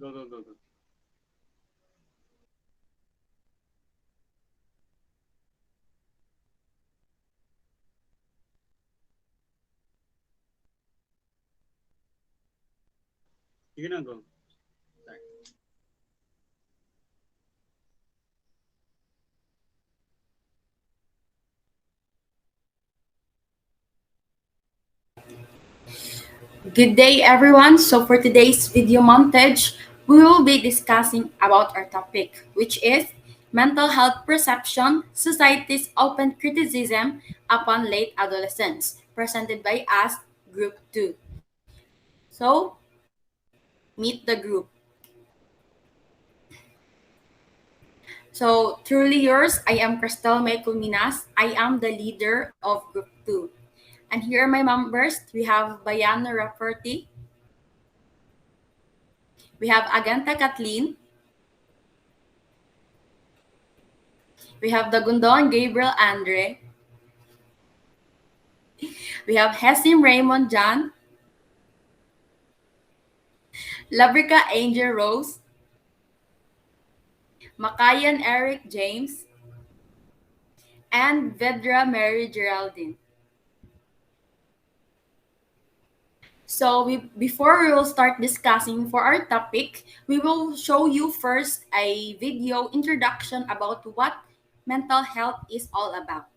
Go, go, go, go. You're gonna go. Sorry. Good day everyone. So for today's video montage, we will be discussing about our topic, which is mental health perception, society's open criticism upon late adolescence, presented by us, Group 2. So, meet the group. So, truly yours, I am Cristel May Culminas. I am the leader of Group 2. And here are my members. We have Bayan Rafferty. We have Aganta Kathleen. We have Dagundon Gabriel Andre. We have Hesim Raymond John, Labrica Angel Rose, Makayan Eric James, and Vedra Mary Geraldine. So before we will start discussing for our topic, we will show you first a video introduction about what mental health is all about.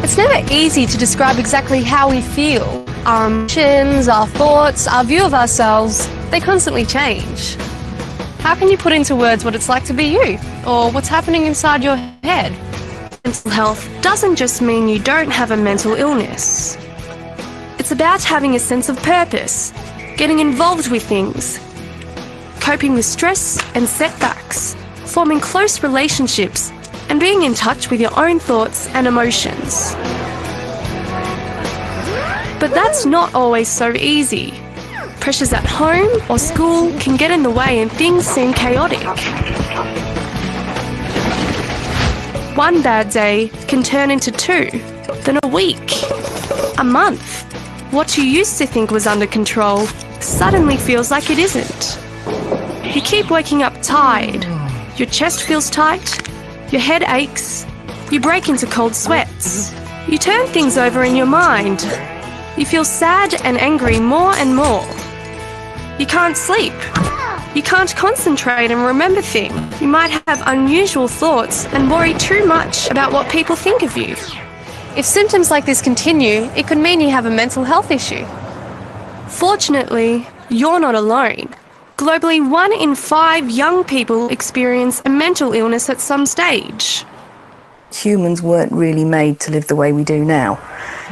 It's never easy to describe exactly how we feel. Our emotions, our thoughts, our view of ourselves, they constantly change. How can you put into words what it's like to be you, or what's happening inside your head? Mental health doesn't just mean you don't have a mental illness. It's about having a sense of purpose, getting involved with things, coping with stress and setbacks, forming close relationships, and being in touch with your own thoughts and emotions. But that's not always so easy. Pressures at home or school can get in the way and things seem chaotic. One bad day can turn into two, then a week, a month. What you used to think was under control suddenly feels like it isn't. You keep waking up tired, your chest feels tight, your head aches, you break into cold sweats. You turn things over in your mind. You feel sad and angry more and more. You can't sleep. You can't concentrate and remember things. You might have unusual thoughts and worry too much about what people think of you. If symptoms like this continue, it could mean you have a mental health issue. Fortunately, you're not alone. Globally, 1 in 5 young people experience a mental illness at some stage. Humans weren't really made to live the way we do now,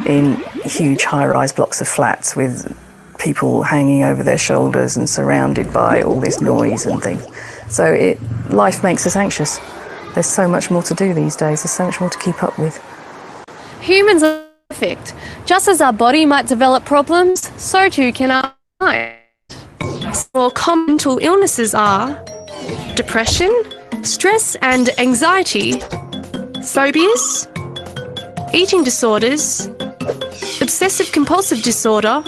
in huge high-rise blocks of flats with people hanging over their shoulders and surrounded by all this noise and things. So life makes us anxious. There's so much more to do these days. There's so much more to keep up with. Humans are perfect. Just as our body might develop problems, so too can our mind. More common mental illnesses are depression, stress and anxiety, phobias, eating disorders, obsessive-compulsive disorder,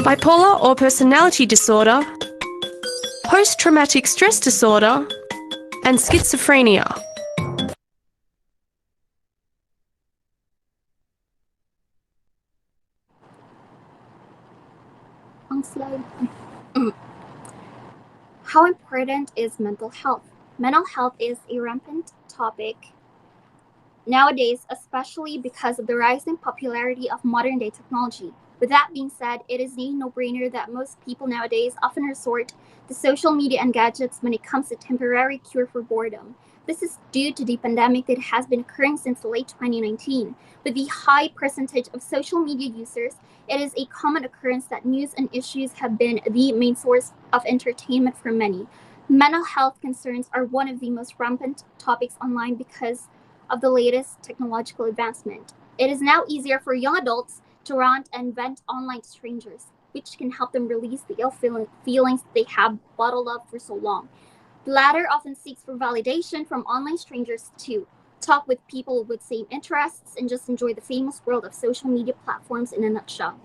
bipolar or personality disorder, post-traumatic stress disorder, and schizophrenia. On slide. How important is mental health? Mental health is a rampant topic nowadays, especially because of the rising popularity of modern day technology, With that being said, it is a no brainer that most people nowadays often resort to social media and gadgets when it comes to temporary cure for boredom. This is due to the pandemic that has been occurring since late 2019. With the high percentage of social media users, it is a common occurrence that news and issues have been the main source of entertainment for many. Mental health concerns are one of the most rampant topics online because of the latest technological advancement. It is now easier for young adults to rant and vent online to strangers, which can help them release the feelings they have bottled up for so long. The latter often seeks for validation from online strangers to talk with people with same interests and just enjoy the famous world of social media platforms in a nutshell.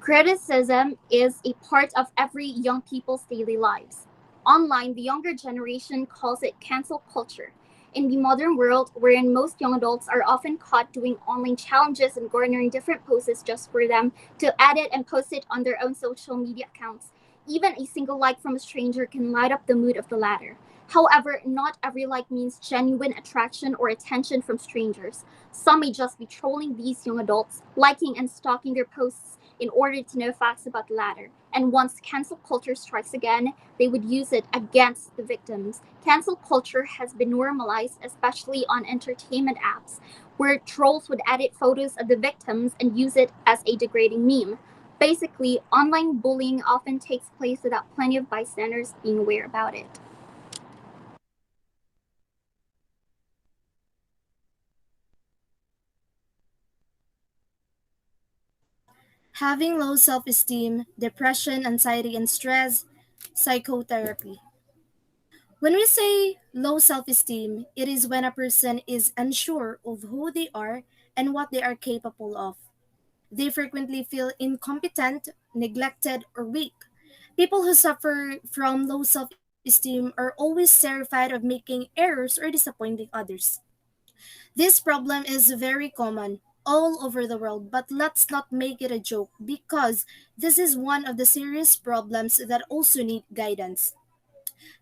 Criticism is a part of every young people's daily lives. Online, the younger generation calls it cancel culture. In the modern world, wherein most young adults are often caught doing online challenges and garnering different poses just for them to edit and post it on their own social media accounts, even a single like from a stranger can light up the mood of the latter. However, not every like means genuine attraction or attention from strangers. Some may just be trolling these young adults, liking and stalking their posts in order to know facts about the latter. And once cancel culture strikes again, they would use it against the victims. Cancel culture has been normalized, especially on entertainment apps, where trolls would edit photos of the victims and use it as a degrading meme. Basically, online bullying often takes place without plenty of bystanders being aware about it. Having low self esteem, depression, anxiety, and stress, psychotherapy. When we say low self esteem, it is when a person is unsure of who they are and what they are capable of. They frequently feel incompetent, neglected, or weak. People who suffer from low self esteem are always terrified of making errors or disappointing others. This problem is very common all over the world, but let's not make it a joke because this is one of the serious problems that also need guidance.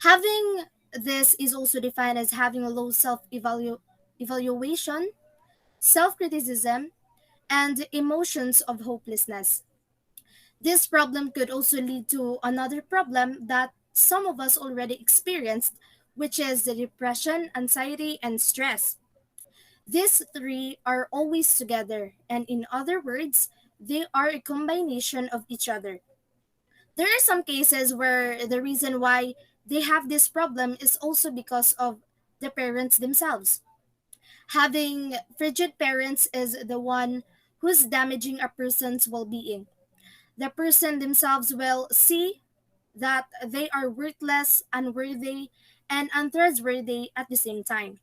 Having this is also defined as having a low evaluation, self criticism, and emotions of hopelessness. This problem could also lead to another problem that some of us already experienced, which is the depression, anxiety, and stress. These three are always together, and in other words, they are a combination of each other. There are some cases where the reason why they have this problem is also because of the parents themselves. Having frigid parents is the one who's damaging a person's well being. The person themselves will see that they are worthless, unworthy, and untrustworthy at the same time.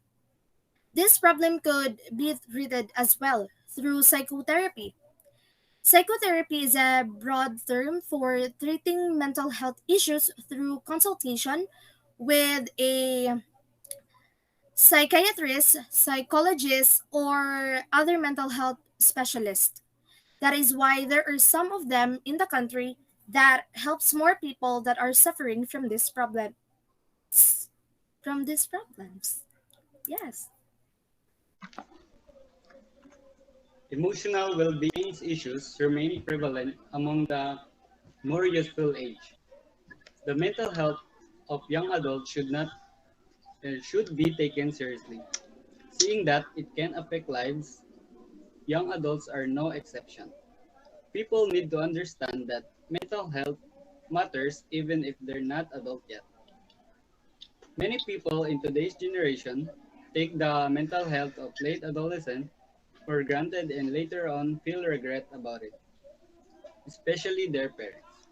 This problem could be treated as well through psychotherapy. Psychotherapy is a broad term for treating mental health issues through consultation with a psychiatrist, psychologist, or other mental health specialist. That is why there are some of them in the country that helps more people that are suffering from this problem. From these problems. Yes. Emotional well-being issues remain prevalent among the more youthful age. The mental health of young adults should be taken seriously. Seeing that it can affect lives, young adults are no exception. People need to understand that mental health matters even if they're not adult yet. Many people in today's generation take the mental health of late adolescents for granted and later on feel regret about it, especially their parents.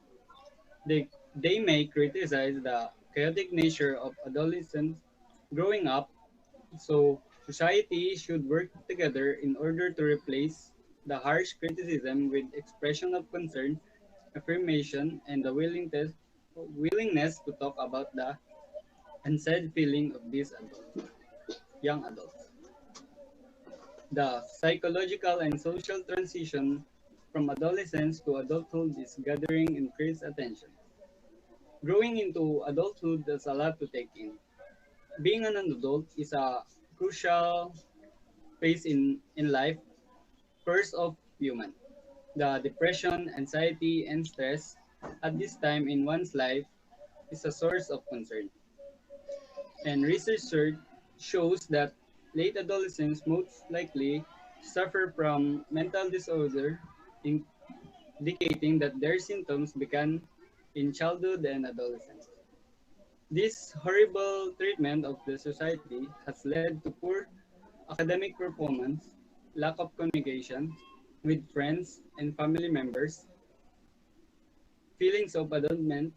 They may criticize the chaotic nature of adolescents growing up, so society should work together in order to replace the harsh criticism with expression of concern, affirmation, and the willingness to talk about the unsaid feeling of these young adults. The psychological and social transition from adolescence to adulthood is gathering increased attention. Growing into adulthood, there's a lot to take in. Being an adult is a crucial phase in life first of human. The depression, anxiety, and stress at this time in one's life is a source of concern. And research shows that late adolescents most likely suffer from mental disorder, indicating that their symptoms began in childhood and adolescence. This horrible treatment of the society has led to poor academic performance, lack of communication with friends and family members, feelings of abandonment,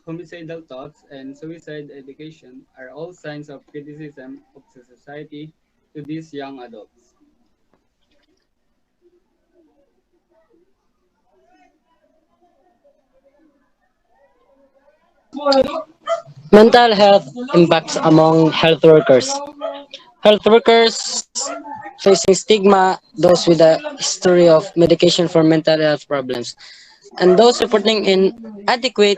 homicidal thoughts, and suicide ideation are all signs of criticism of the society to these young adults. Mental health impacts among health workers. Health workers facing stigma, those with a history of medication for mental health problems, and those reporting inadequate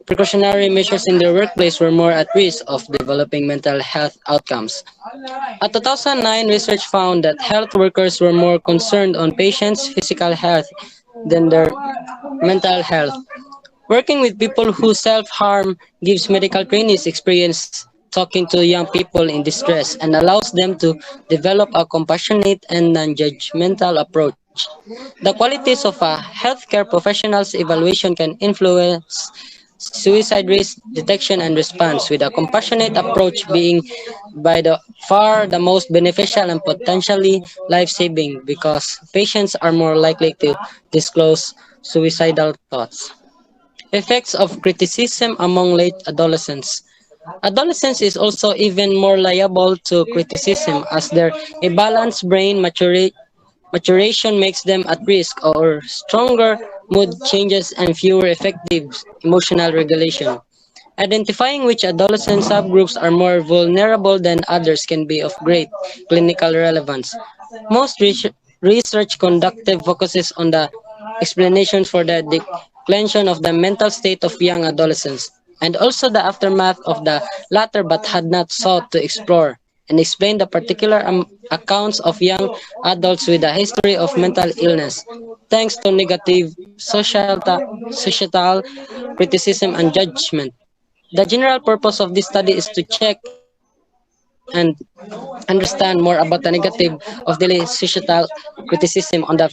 precautionary measures in their workplace were more at risk of developing mental health outcomes. A 2009 research found that health workers were more concerned on patients' physical health than their mental health. Working with people who self-harm gives medical trainees experience talking to young people in distress and allows them to develop a compassionate and non-judgmental approach. The qualities of a healthcare professional's evaluation can influence suicide risk detection and response, with a compassionate approach being by the far the most beneficial and potentially life-saving because patients are more likely to disclose suicidal thoughts. Effects of criticism among late adolescents. Adolescence is also even more liable to criticism as their imbalanced brain maturation makes them at risk or stronger mood changes and fewer effective emotional regulation. Identifying which adolescent subgroups are more vulnerable than others can be of great clinical relevance. Most research conducted focuses on the explanations for the declension of the mental state of young adolescents, and also the aftermath of the latter, but had not sought to explore and explain the particular accounts of young adults with a history of mental illness, thanks to negative societal criticism and judgment. The general purpose of this study is to check and understand more about the negative of daily societal criticism on the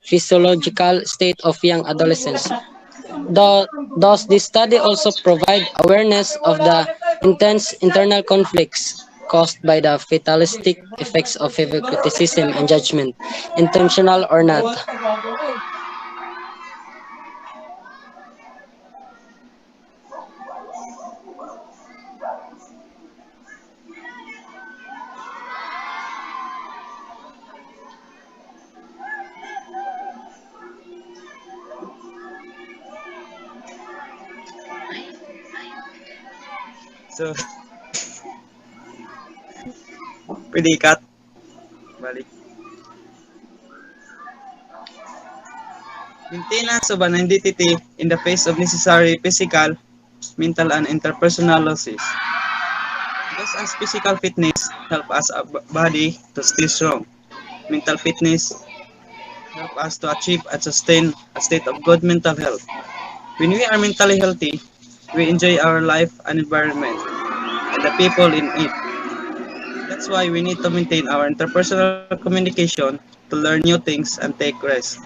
physiological state of young adolescents. Thus, this study also provide awareness of the intense internal conflicts caused by the fatalistic effects of heavy criticism and judgment, intentional or not. So, pwede ikat. Balik. Maintenance of an identity in the face of necessary physical, mental, and interpersonal losses. Just as physical fitness help us body to stay strong, mental fitness help us to achieve and sustain a state of good mental health. When we are mentally healthy, we enjoy our life and environment and the people in it. That's why we need to maintain our interpersonal communication to learn new things and take rest.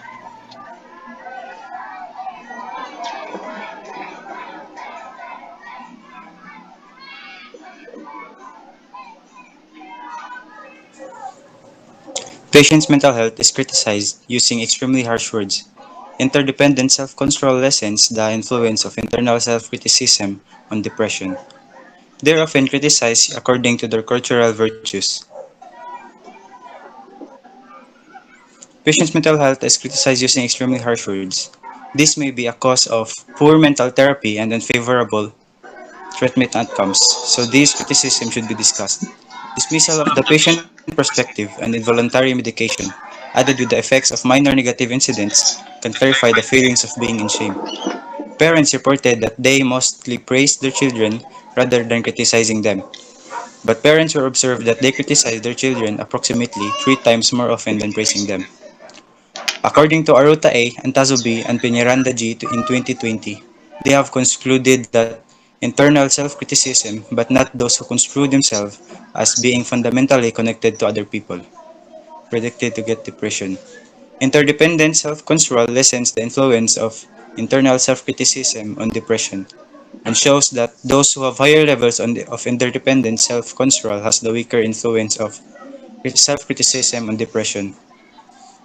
Patients' mental health is criticized using extremely harsh words. Interdependent self-control lessens the influence of internal self-criticism on depression. They're often criticized according to their cultural virtues. Patients' mental health is criticized using extremely harsh words. This may be a cause of poor mental therapy and unfavorable treatment outcomes, so these criticisms should be discussed. Dismissal of the patient perspective and involuntary medication, added with the effects of minor negative incidents, can clarify the feelings of being in shame. Parents reported that they mostly praised their children rather than criticizing them, but parents were observed that they criticize their children approximately 3 times more often than praising them. According to Aruta A, Antazo B, and Peñaranda G in 2020, they have concluded that internal self-criticism, but not those who construe themselves as being fundamentally connected to other people, predicted to get depression. Interdependent self-control lessens the influence of internal self-criticism on depression and shows that those who have higher levels of interdependent self-control has the weaker influence of self-criticism on depression.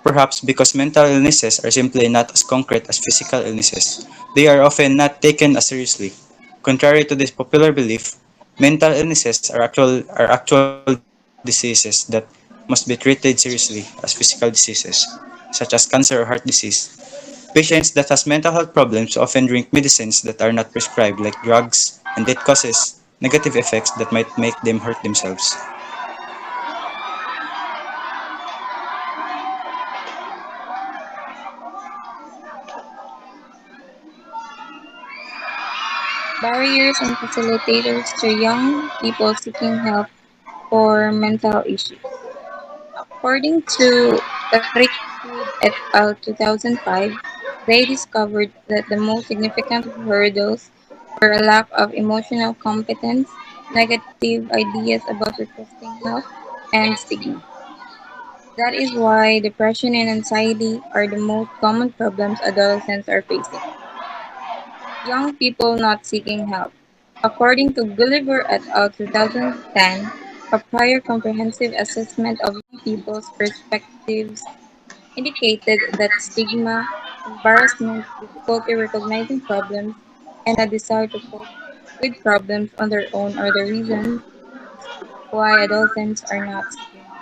Perhaps because mental illnesses are simply not as concrete as physical illnesses, they are often not taken as seriously. Contrary to this popular belief, mental illnesses are actual diseases that must be treated seriously as physical diseases, such as cancer or heart disease. Patients that has mental health problems often drink medicines that are not prescribed like drugs, and that causes negative effects that might make them hurt themselves. Barriers and facilitators to young people seeking help for mental issues. According to Rickwood et al. 2005, they discovered that the most significant hurdles were a lack of emotional competence, negative ideas about requesting help, and stigma. That is why depression and anxiety are the most common problems adolescents are facing. Young people not seeking help. According to Gulliver et al. 2010, a prior comprehensive assessment of young people's perspectives indicated that stigma, embarrassment, difficulty recognizing problems, and a desire to cope with problems on their own are the reasons why adolescents are not seeking help.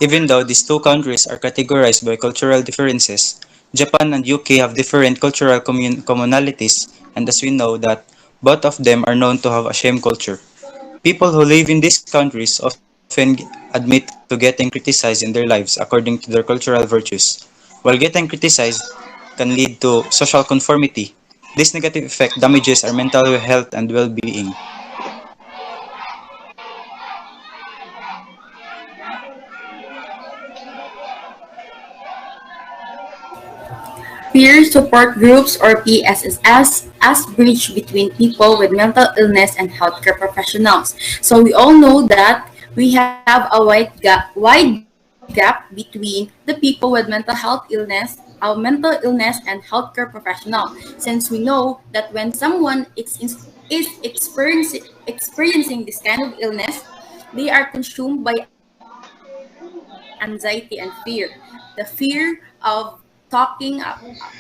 Even though these two countries are categorized by cultural differences, Japan and UK have different cultural commonalities, and as we know that both of them are known to have a shame culture. People who live in these countries often admit to getting criticized in their lives according to their cultural virtues. While getting criticized can lead to social conformity. This negative effect damages our mental health and well-being. Peer support groups or PSSS as bridge between people with mental illness and healthcare professionals. So we all know that we have a wide gap between the people with mental illness and healthcare professional. Since we know that when someone is experiencing this kind of illness, they are consumed by anxiety and fear. The fear of talking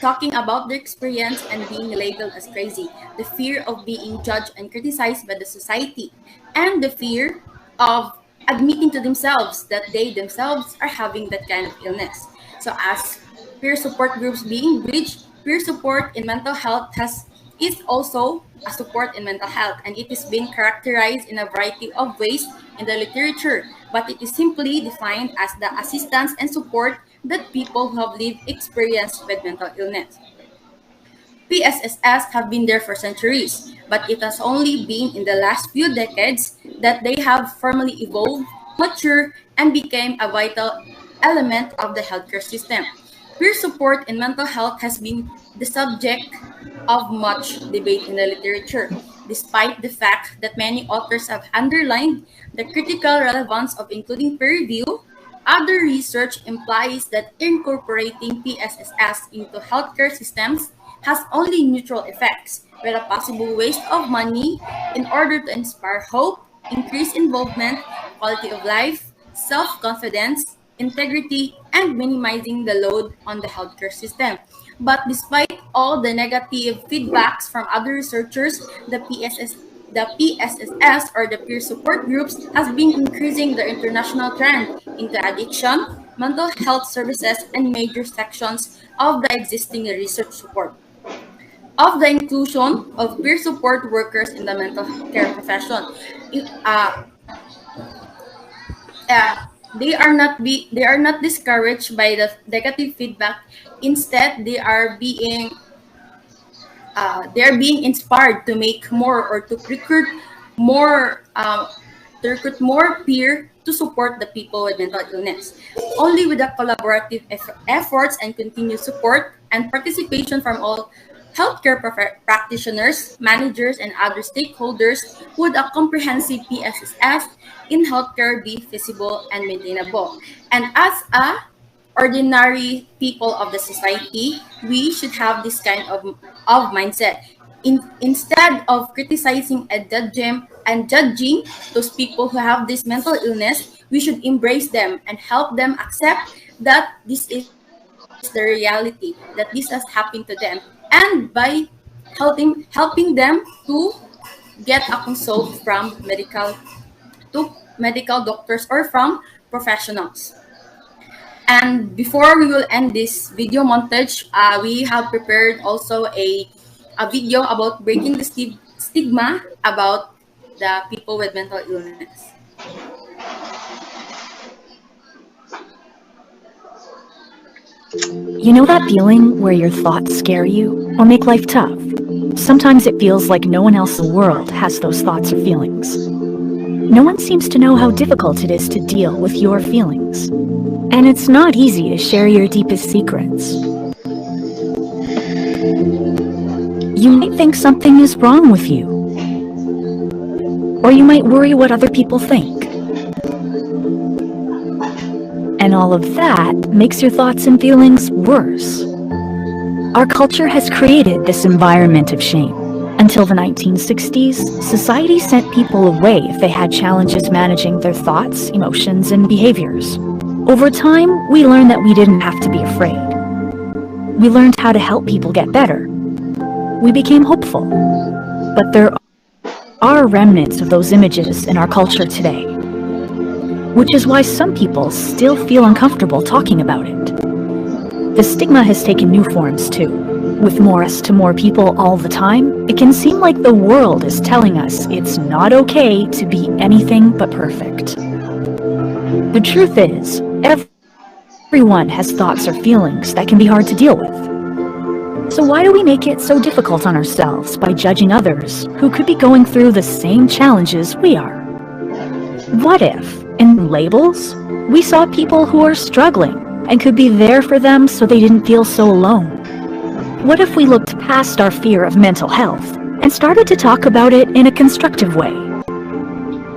talking about their experience and being labeled as crazy, the fear of being judged and criticized by the society, and the fear of admitting to themselves that they themselves are having that kind of illness. So as peer support groups being bridged, peer support in mental health has is also a support in mental health, and it is being characterized in a variety of ways in the literature, but it is simply defined as the assistance and support that people who have lived experience with mental illness. PSSS have been there for centuries, but it has only been in the last few decades that they have formally evolved, matured, and became a vital element of the healthcare system. Peer support in mental health has been the subject of much debate in the literature, despite the fact that many authors have underlined the critical relevance of including peer review. Other research implies that incorporating PSSS into healthcare systems has only neutral effects, with a possible waste of money in order to inspire hope, increase involvement, quality of life, self confidence, integrity, and minimizing the load on the healthcare system. But despite all the negative feedbacks from other researchers, the PSSS or the peer support groups has been increasing the international trend into addiction, mental health services, and major sections of the existing research support of the inclusion of peer support workers in the mental care profession. I- Uh, they are not discouraged by the negative feedback. Instead, they are being inspired to make more or more to recruit more peer to support the people with mental illness. Only with the collaborative efforts and continued support and participation from all healthcare practitioners, managers, and other stakeholders would a comprehensive PSSS in healthcare be feasible and maintainable. And as a ordinary people of the society, we should have this kind of mindset. Instead of criticizing and judging those people who have this mental illness, we should embrace them and help them accept that this is the reality, that this has happened to them. And by helping them to get a consult from medical doctors or from professionals. And before we will end this video montage, we have prepared also a video about breaking the stigma about the people with mental illness. You know that feeling where your thoughts scare you or make life tough? Sometimes it feels like no one else in the world has those thoughts or feelings. No one seems to know how difficult it is to deal with your feelings. And it's not easy to share your deepest secrets. You might think something is wrong with you, or you might worry what other people think. And all of that makes your thoughts and feelings worse. Our culture has created this environment of shame. Until the 1960s, society sent people away if they had challenges managing their thoughts, emotions, and behaviors. Over time, we learned that we didn't have to be afraid. We learned how to help people get better. We became hopeful. But there are remnants of those images in our culture today, which is why some people still feel uncomfortable talking about it. The stigma has taken new forms too. With more us to more people all the time, it can seem like the world is telling us it's not okay to be anything but perfect. The truth is, everyone has thoughts or feelings that can be hard to deal with. So why do we make it so difficult on ourselves by judging others who could be going through the same challenges we are? What if, in labels, we saw people who are struggling and could be there for them so they didn't feel so alone? What if we looked past our fear of mental health and started to talk about it in a constructive way?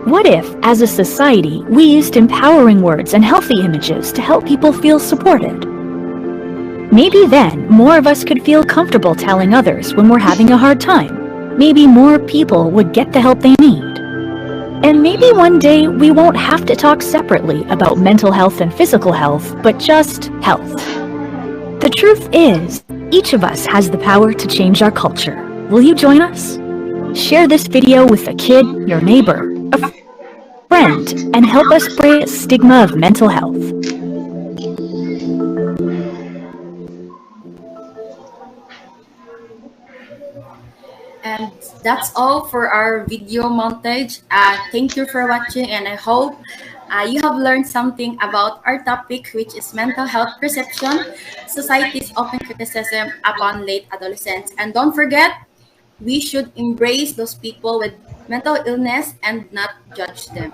What if, as a society, we used empowering words and healthy images to help people feel supported? Maybe then more of us could feel comfortable telling others when we're having a hard time. Maybe more people would get the help they need. And maybe one day we won't have to talk separately about mental health and physical health, but just health. The truth is, each of us has the power to change our culture. Will you join us? Share this video with a kid, your neighbor, a friend, and help us break the stigma of mental health. And that's all for our video montage. Thank you for watching, and I hope you have learned something about our topic, which is mental health perception, society's open criticism upon late adolescence. And don't forget, we should embrace those people with mental illness and not judge them.